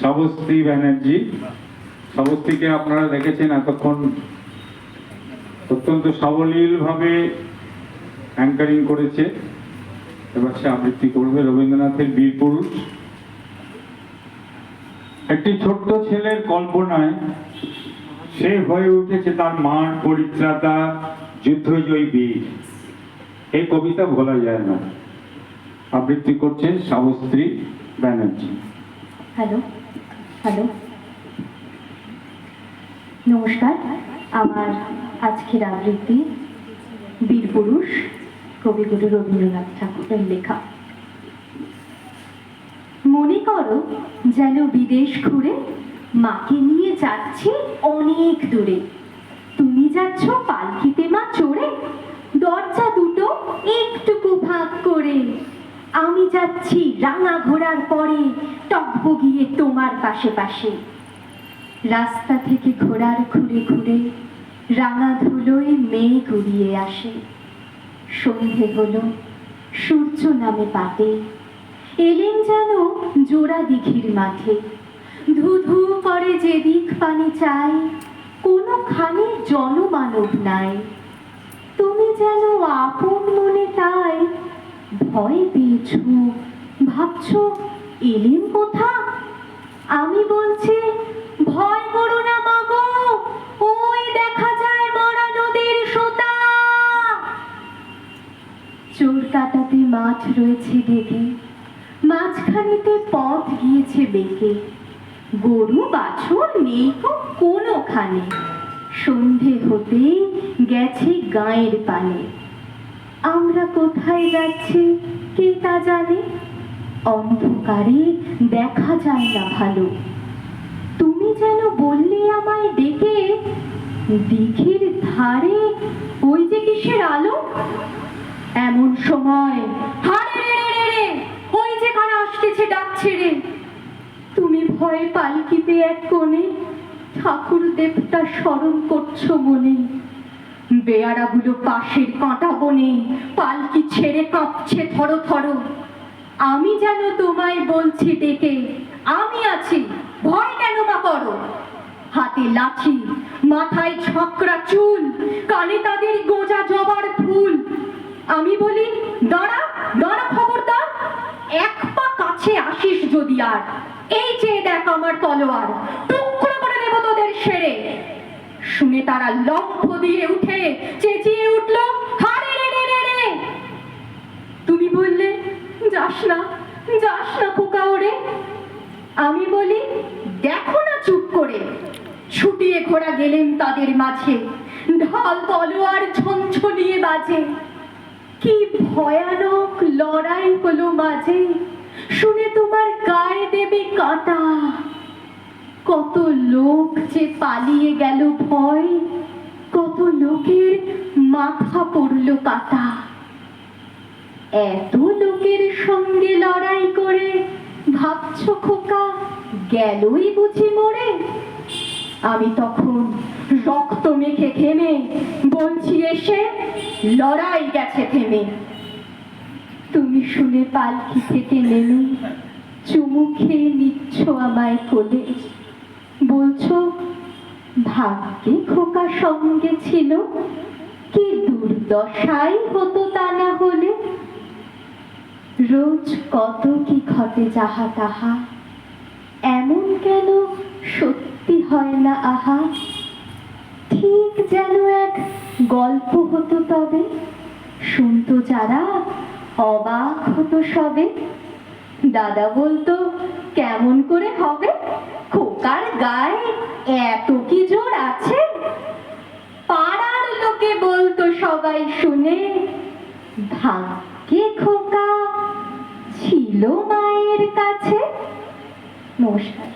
সাবশ্রী ব্যানার্জি। সাবশ্রীকে আপনারা দেখেছেন এতক্ষণ অত্যন্ত সাবলীলভাবে অ্যাঙ্কারিং করেছে। এবার সে আবৃত্তি করবে রবীন্দ্রনাথের বীরপুরুষ। একটি ছোট্ট ছেলের কল্পনায় সে হয়ে উঠেছে তার মার পরিত্রাতা, যুদ্ধজয়ী বীর। এই কবিতা ভোলা যায় না। আবৃত্তি করছেন সাবশ্রী ব্যানার্জি। হ্যালো হ্যালো, নমস্কার। আমার আজকের আবৃত্তি বীরপুরুষ, কবিগুরু রবীন্দ্রনাথ ঠাকুরের লেখা। মনে করো যেন বিদেশ ঘুরে মাকে নিয়ে যাচ্ছি অনেক দূরে। তুমি যাচ্ছ পালকিতে মা চড়ে, দরজা দুটো একটুকু ফাঁক করে। আমি যাচ্ছি রাঙা ঘোড়ার পরে, টকবগিয়ে তোমার পাশে পাশে। রাস্তা থেকে ঘোড়ার ঘুরে ঘুরে রাঙা ধুলোয় মেঘ উড়িয়ে আসে। সন্ধে হলো, সূর্য নামে পাতে, এলেন যেন জোড়া দিঘির মাঠে। ধু ধু করে যেদিক পানি চাই, কোনোখানে জনমানব নাই। তুমি যেন আপন মনে তাই ভয় পেয়েছ, ভাবছ এলেন কোথা। আমি বলছি ভয় করো না মাগো, ওই দেখা যায় মরা নদীর সোতা। চোর কাটাতে মাঠ রয়েছে ঢেকে, মাঝখানেতে পথ গিয়েছে বেঁকে। গরু বাছুর নেই কোনোখানে, সন্ধে হতেই গেছে গাঁয়ের পানে। আমরা কোথায় যাচ্ছি কে তা জানে, অন্ধকারে দেখা যায় না ভালো। তুমি যেন বললে আমায় ডেকে, দিঘির ধারে ওই যে কিসের আলো। এমন সময় হারে রে রে রে রে, ওই যে কারা আসতেছে ডাকছে রে। তুমি ভয়ে পালকিতে এক কোণে ঠাকুর দেবতা স্মরণ করছো মনে। বেয়ারাগুলো পাশের কাঁটা বনে পালকি ছেড়ে কাঁপছে থরো থরো। আমি যেন তোমায় বলছি ডেকে, আমি আছি, ভয় কেন বা করো। হাতে লাঠি, মাথায় ছকরা চুল, কানে তাদের গোজা জবার ফুল। আমি বলি দাঁড়া দাঁড়া, খবরদার, এক পা কাছে আসিস যদি আর। এই চেয়ে দেখ আমার তলোয়ার, টুকরো করে দেব তোদের সেরে। শুনে তারা লম্ফ দিয়ে উঠে চেঁচিয়ে উঠল হারে রে রে রে রে। তুমি বললে যাস না খোকা ওরে। আমি বলি দেখো না চুপ করে। ছুটিয়ে ঘোড়া গেলেন তাদের মাঝে, ঢাল তলোয়ার ঝনঝনিয়ে বাজে। কি ভয়ানক লড়াই হলো মাঝে, শুনে তোমার গায়ে দেবে কাঁটা। কত লোক যে পালিয়ে গেল ভয়, কত লোকের মাথা পড়ল কাটা। এত লোকের সঙ্গে লড়াই করে ভাবছো খোকা গেলই বুঝি মরে। আমি তখন রক্ত মেখে ঘেমে বলছি এসে লড়াই গেছে থেমে। তুমি শুনে পালকি থেকে নেমে চুমু খেয়ে নিচ্ছ আমায় কোলে। বলছো ভাগ্যে খোকা সঙ্গে ছিল, কি দুর্দশাই হতো তা না হলে। রোজ কত কি ঘটে যাহা তাহা, এমন কেন সত্যি হয় না আহা। ঠিক যেন এক গল্প হতো তবে, শুনতো যারা অবাক হতো সবে। দাদা বলতো কেমন করে হবে, খোকার গায়ে এত কি জোর আছে। পাড়ার লোকে বলতো সবাই শুনে, ভাগ্যে খোকা ছিল মায়ের কাছে। নমস্কার।